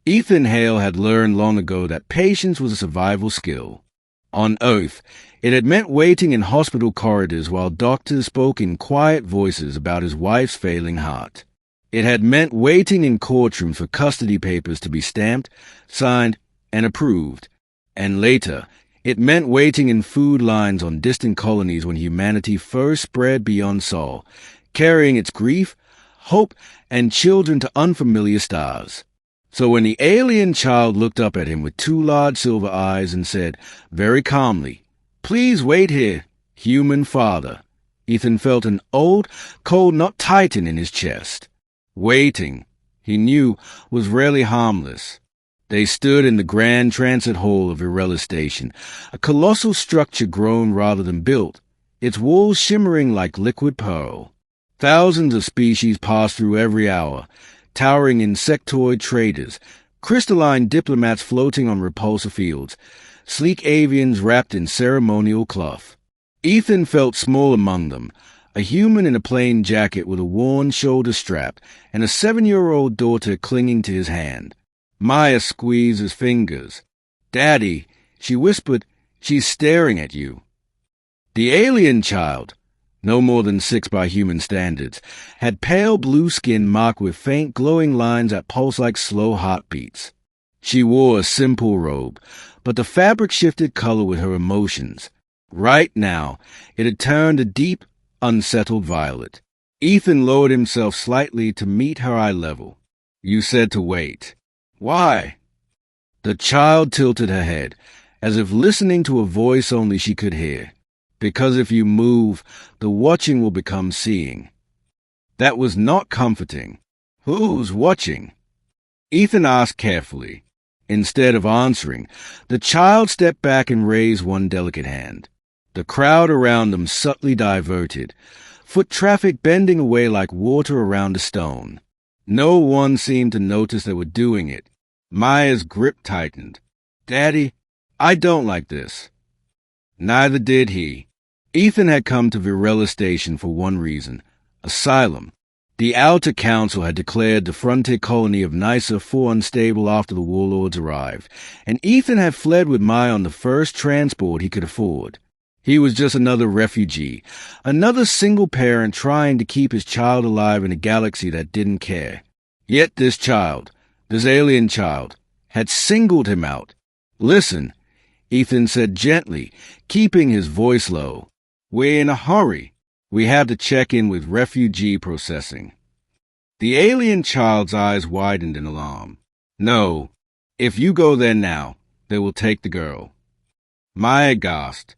Ethan Hale had learned long ago that patience was a survival skill. On Earth, it had meant waiting in hospital corridors while doctors spoke in quiet voices about his wife's failing heart. It had meant waiting in courtrooms for custody papers to be stamped, signed, and approved. And later, it meant waiting in food lines on distant colonies when humanity first spread beyond Sol, carrying its grief, hope, and children to unfamiliar stars. So when the alien child looked up at him with two large silver eyes and said, very calmly, "Please wait here, human father," Ethan felt an old, cold knot tighten in his chest. Waiting, he knew, was rarely harmless. They stood in the grand transit hall of Virella Station, a colossal structure grown rather than built, its walls shimmering like liquid pearl. Thousands of species passed through every hour, towering insectoid traders, crystalline diplomats floating on repulsor fields, sleek avians wrapped in ceremonial cloth. Ethan felt small among them, a human in a plain jacket with a worn shoulder strap and a 7-year-old daughter clinging to his hand. Maya squeezed his fingers. "Daddy," she whispered, "she's staring at you." The alien child, no more than 6 by human standards, had pale blue skin marked with faint glowing lines that pulsed like slow heartbeats. She wore a simple robe, but the fabric shifted color with her emotions. Right now, it had turned a deep, unsettled violet. Ethan lowered himself slightly to meet her eye level. "You said to wait. Why?" The child tilted her head, as if listening to a voice only she could hear. "Because if you move, the watching will become seeing." That was not comforting. Who's watching? Ethan asked carefully. Instead of answering, the child stepped back and raised one delicate hand. The crowd around them subtly diverted, foot traffic bending away like water around a stone. No one seemed to notice they were doing it. Maya's grip tightened. "Daddy, I don't like this." Neither did he. Ethan had come to Virella Station for one reason: asylum. The Outer Council had declared the frontier colony of Nysa for unstable after the warlords arrived, and Ethan had fled with Maya on the first transport he could afford. He was just another refugee, another single parent trying to keep his child alive in a galaxy that didn't care. Yet this child, this alien child, had singled him out. "Listen," Ethan said gently, keeping his voice low. "We're in a hurry. We have to check in with refugee processing." The alien child's eyes widened in alarm. "No, if you go there now, they will take the girl." Maya gasped.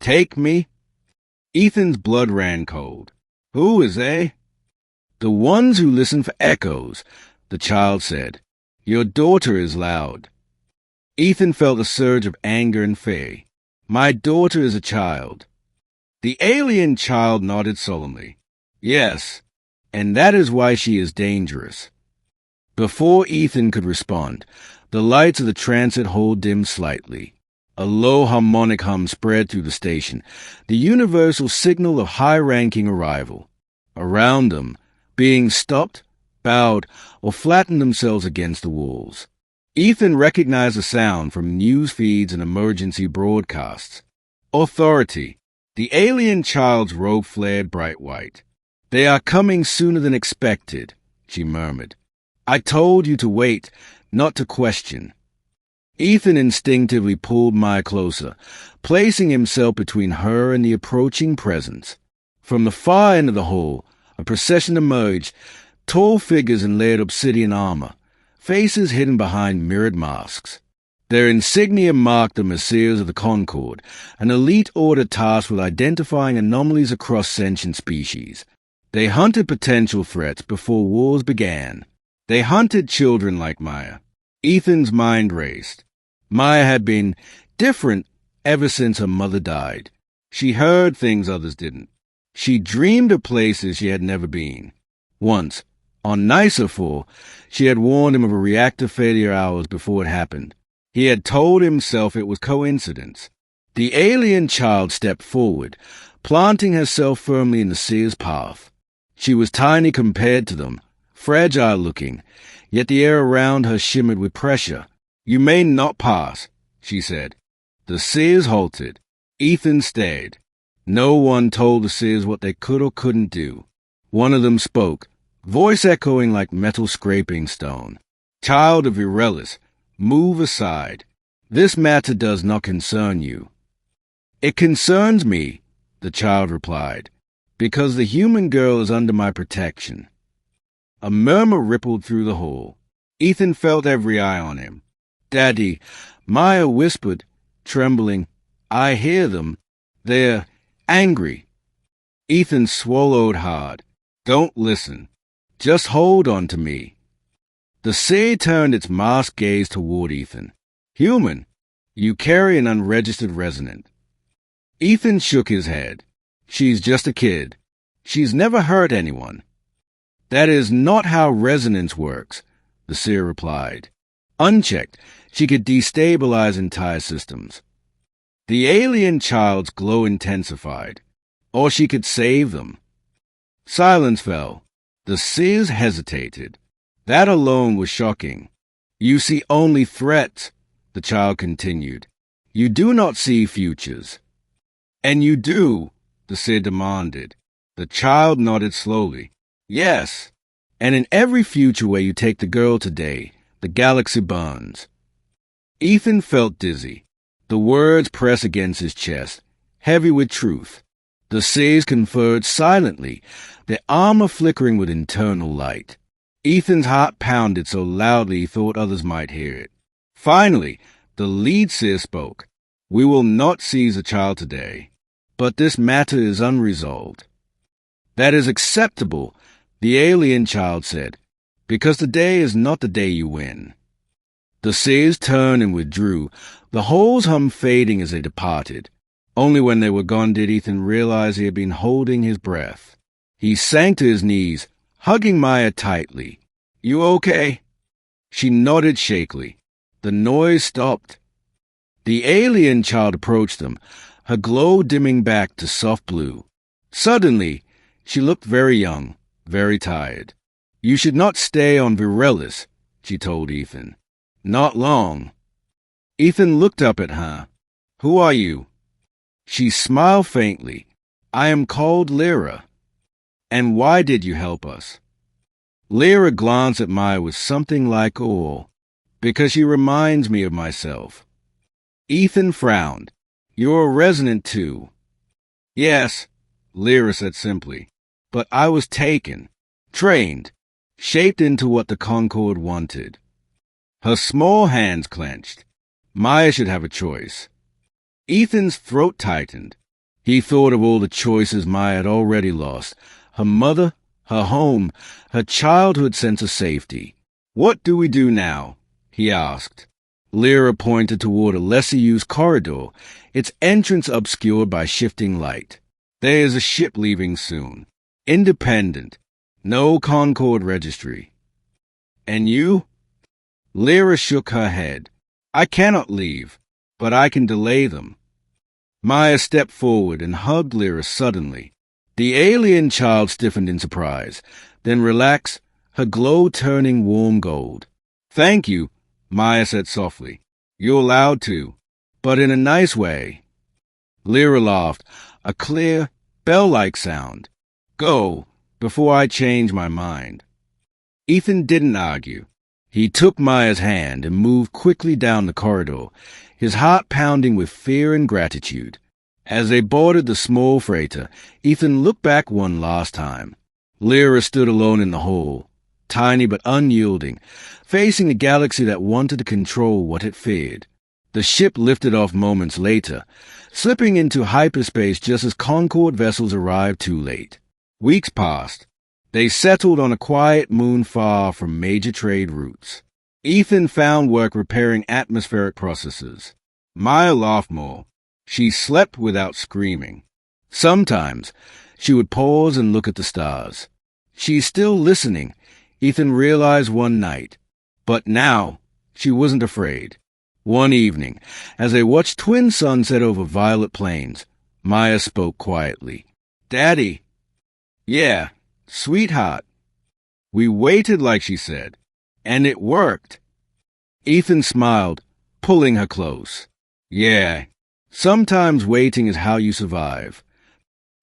"Take me?" Ethan's blood ran cold. "Who is they?" "The ones who listen for echoes," the child said. "Your daughter is loud." Ethan felt a surge of anger and fear. "My daughter is a child." The alien child nodded solemnly. "Yes, and that is why she is dangerous." Before Ethan could respond, the lights of the transit hall dimmed slightly. A low harmonic hum spread through the station, the universal signal of high-ranking arrival. Around them, beings stopped, bowed, or flattened themselves against the walls. Ethan recognized the sound from news feeds and emergency broadcasts. "Authority." The alien child's robe flared bright white. "They are coming sooner than expected," she murmured. "I told you to wait, not to question." Ethan instinctively pulled Maya closer, placing himself between her and the approaching presence. From the far end of the hall, a procession emerged, tall figures in layered obsidian armor, faces hidden behind mirrored masks. Their insignia marked the Messiahs of the Concord, an elite order tasked with identifying anomalies across sentient species. They hunted potential threats before wars began. They hunted children like Maya. Ethan's mind raced. Maya had been different ever since her mother died. She heard things others didn't. She dreamed of places she had never been. Once, on Nysa 4, she had warned him of a reactor failure hours before it happened. He had told himself it was coincidence. The alien child stepped forward, planting herself firmly in the seer's path. She was tiny compared to them, fragile-looking, Yet the air around her shimmered with pressure. "You may not pass," she said. The seers halted. Ethan stared. No one told the seers what they could or couldn't do. One of them spoke, voice echoing like metal scraping stone. "Child of Eurelis, move aside. This matter does not concern you." "It concerns me," the child replied, "because the human girl is under my protection." A murmur rippled through the hall. Ethan felt every eye on him. "Daddy," Maya whispered, trembling, "I hear them. They're angry." Ethan swallowed hard. "Don't listen. Just hold on to me." The seer turned its masked gaze toward Ethan. "Human, you carry an unregistered resonant." Ethan shook his head. "She's just a kid. She's never hurt anyone." "That is not how resonance works," the seer replied. "Unchecked, she could destabilize entire systems." The alien child's glow intensified. Or she could save them. Silence fell. The seers hesitated. That alone was shocking. "You see only threats," the child continued. "You do not see futures." "And you do," the seer demanded. The child nodded slowly. "Yes. And in every future where you take the girl today, the galaxy burns." Ethan felt dizzy. The words pressed against his chest, heavy with truth. The seers conferred silently, their armor flickering with internal light. Ethan's heart pounded so loudly he thought others might hear it. Finally, the lead seer spoke. "We will not seize the child today, but this matter is unresolved." "That is acceptable," the alien child said, "because today is not the day you win." The seers turned and withdrew, the hall's hum fading as they departed. Only when they were gone did Ethan realize he had been holding his breath. He sank to his knees, hugging Maya tightly. "You okay?" She nodded shakily. The noise stopped. The alien child approached them, her glow dimming back to soft blue. Suddenly, she looked very young, very tired. "You should not stay on Virelis," she told Ethan. "Not long." Ethan looked up at her. "Who are you?" She smiled faintly. "I am called Lyra." "And why did you help us?" Lyra glanced at Maya with something like awe. "Because she reminds me of myself." Ethan frowned. "You're a resonant too." "Yes," Lyra said simply. "But I was taken, trained, shaped into what the Concord wanted." Her small hands clenched. Maya should have a choice. Ethan's throat tightened. He thought of all the choices Maya had already lost. Her mother, her home, her childhood sense of safety. "What do we do now?" he asked. Lyra pointed toward a lesser-used corridor, its entrance obscured by shifting light. "There is a ship leaving soon. Independent. No Concord registry." "And you?" Lyra shook her head. "I cannot leave, but I can delay them." Maya stepped forward and hugged Lyra suddenly. The alien child stiffened in surprise, then relaxed, her glow turning warm gold. "Thank you," Maya said softly. "You're allowed to, but in a nice way." Lyra laughed, a clear, bell-like sound. "Go, before I change my mind." Ethan didn't argue. He took Maya's hand and moved quickly down the corridor, his heart pounding with fear and gratitude. As they boarded the small freighter, Ethan looked back one last time. Lyra stood alone in the hall, tiny but unyielding, facing a galaxy that wanted to control what it feared. The ship lifted off moments later, slipping into hyperspace just as Concord vessels arrived too late. Weeks passed. They settled on a quiet moon far from major trade routes. Ethan found work repairing atmospheric processes. Maya laughed more. She slept without screaming. Sometimes she would pause and look at the stars. "She's still listening," Ethan realized one night. But now she wasn't afraid. One evening, as they watched twin suns set over violet plains, Maya spoke quietly. "Daddy." "Yeah, sweetheart." We waited like she said. And it worked. Ethan smiled, pulling her close. Yeah, sometimes waiting is how you survive.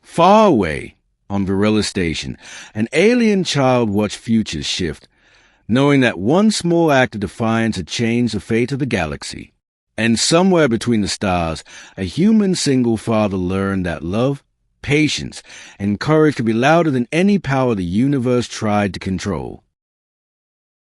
Far away, on Varela Station, an alien child watched futures shift, knowing that one small act of defiance had changed the fate of the galaxy. And somewhere between the stars, a human single father learned that love, patience, and courage could be louder than any power the universe tried to control.